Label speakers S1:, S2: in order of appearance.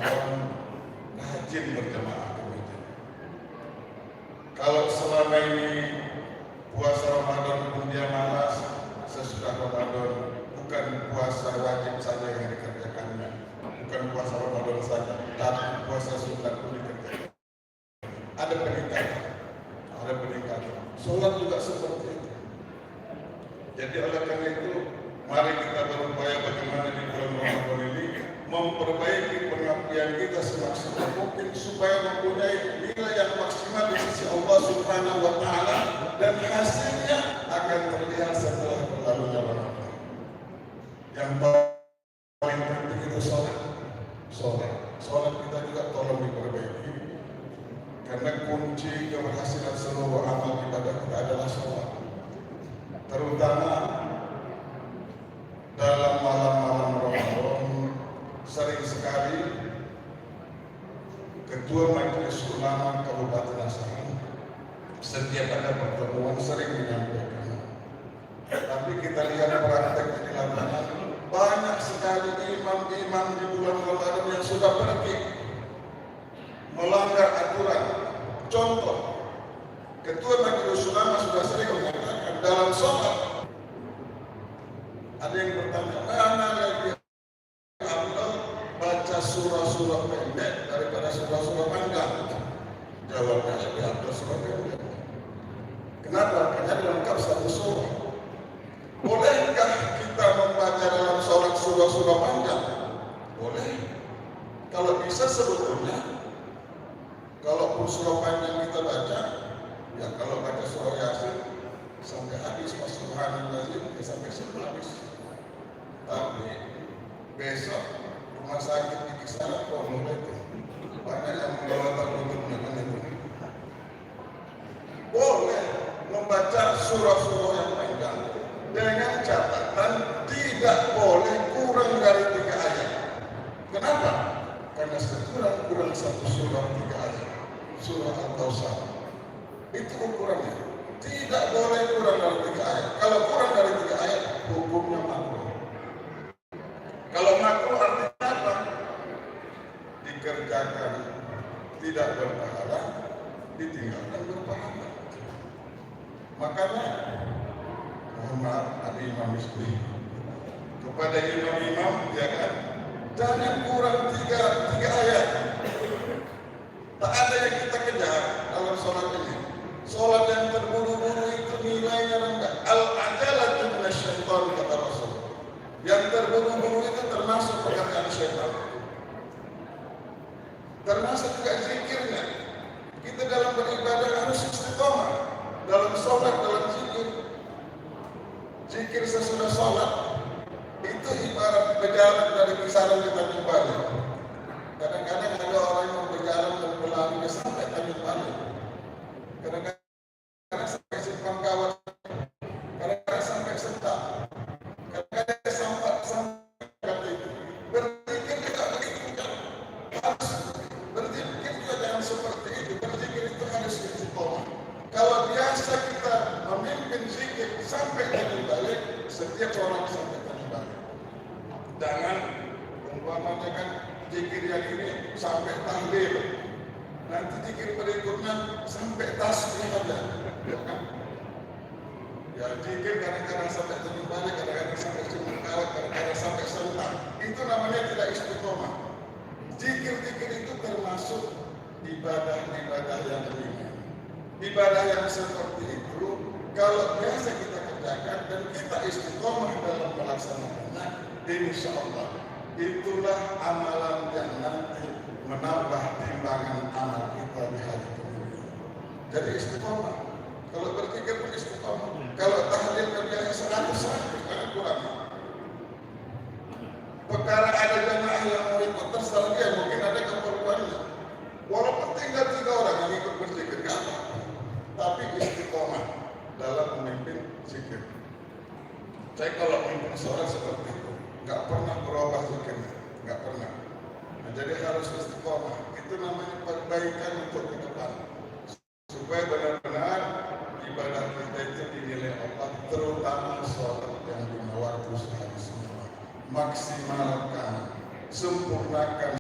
S1: Ramadan rajin berjamaah ke masjid. Kalau selama ini puasa Ramadan pun dia malas, sesudah Ramadan bukan puasa wajib saja yang dikerjakannya, bukan puasa Ramadan saja, tapi puasa sunat pun dikerjakan. Ada peningkatan. Sholat juga seperti itu. Jadi oleh karena itu, mari kita berupaya bagaimana di bulan Ramadan ini memperbaiki pengabdian kita semaksimal mungkin supaya mempunyai nilai yang maksimal di sisi Allah Subhanahu wa Ta'ala, dan hasilnya akan terlihat setelah berlalunya Ramadan. Yang paling penting itu sholat kita juga tolong diperbaiki, karena kunci keberhasilan seluruh amal ibadah kita adalah sholat, terutama dalam malam-malam Ramadan. Sering sekali Ketua Majelis Ulama Kabupaten Asahan setiap ada pertemuan sering menyampaikan, tapi kita lihat praktek di lapangan, banyak sekali imam-imam di bulan Ramadan yang sudah pergi melanggar aturan. Contoh, Ketua Majelis Ulama sudah sering mengatakan dalam sholat, ada yang bertanya, mana lagi baca surah-surah pendek daripada surah-surah panjang? Jawabnya lebih afdal surah pendek. Kenapa? Karena lengkap satu surah. Bolehkah kita membaca dalam sholat surah-surah panjang? Boleh. Kalau bisa sebetulnya, kalaupun surah panjang kita baca, ya kalau baca surah Yasin sampai habis, Subhanallazim sampai habis. Tapi besok rumah sakit di sana kok mulai banyak yang membawa takutnya kan itu. Boleh membaca surah-surah yang panjang dengan catatan tidak boleh kurang dari 3 ayat. Kenapa? Karena sekurang-kurang satu surah 3 ayat, surah Al-Kausar. Itu ukurannya. Tidak boleh kurang dari 3 ayat. Kalau kurang dari 3 ayat, hukumnya makruh. Kalau makruh artinya apa? Dikerjakan tidak berpahala, ditinggalkan berpahala. Makanya mohon maaf Nabi Imam Misbih kepada imam-imam, ya kan, jangan kurang 3 ayat. Tak ada yang kita kejar dalam sholat ini. Sholat yang terburu-buru itu nilainya rendah. Al-ajalatu minasyaitan, kata Rasul. Yang terburu-buru itu termasuk perkataan syaitan. Termasuk juga zikirnya. Kita dalam beribadah harus istiqomah. Dalam sholat, dalam zikir. Zikir sesudah sholat itu ibarat berjalan dari kisaran ke Tanjung Balai. Kadang-kadang ada orang yang berjalan dan berlari sampai Tanjung Balai. Kadang-kadang sampai Simpang Kawat. Kadang-kadang sampai Sentak. Kadang-kadang sampai itu. Berzikir tidak begitu. Harus berzikir juga jangan seperti itu. Berzikir itu harus istiqomah. Kalau biasa kita memimpin zikir sampai Tanjung Balai, setiap orang sampai Tanjung Balai. Jangan umpamanya kan zikir yang ini sampai tahlil, nanti zikir berikutnya sampai tasbih aja. Ya zikir kadang-kadang sampai Tanjung Balai, kadang-kadang sampai Simpang Kawat, kadang-kadang sampai Sentak. Itu namanya tidak istiqomah. Zikir-zikir itu termasuk ibadah-ibadah yang ringan. Ibadah yang seperti itu kalau biasa kita kerjakan dan kita istiqomah dalam melaksanakannya, insya Allah itulah amalan yang nanti menambah timbangan amal kita di hari kemudian. Jadi istiqomah. Kalau berzikir pun istiqomah. Kalau tahlil kerjanya 100 karena kurang. Perkara ada jamaah yang mau ikut terserah dia, mungkin ada keperluannya. Walaupun tinggal 3 orang yang ikut berzikir, gak apa-apa. Tapi istiqomah dalam memimpin zikir. Saya kalau memimpin seorang seperti itu, nggak pernah berubah zikirnya, nggak pernah. Nah, jadi harus istiqomah. Itu namanya perbaikan untuk ke depan, supaya benar-benar ibadah kita itu dinilai Allah, terutama sholat yang 5 waktu sehari semua. Maksimalkan, sempurnakan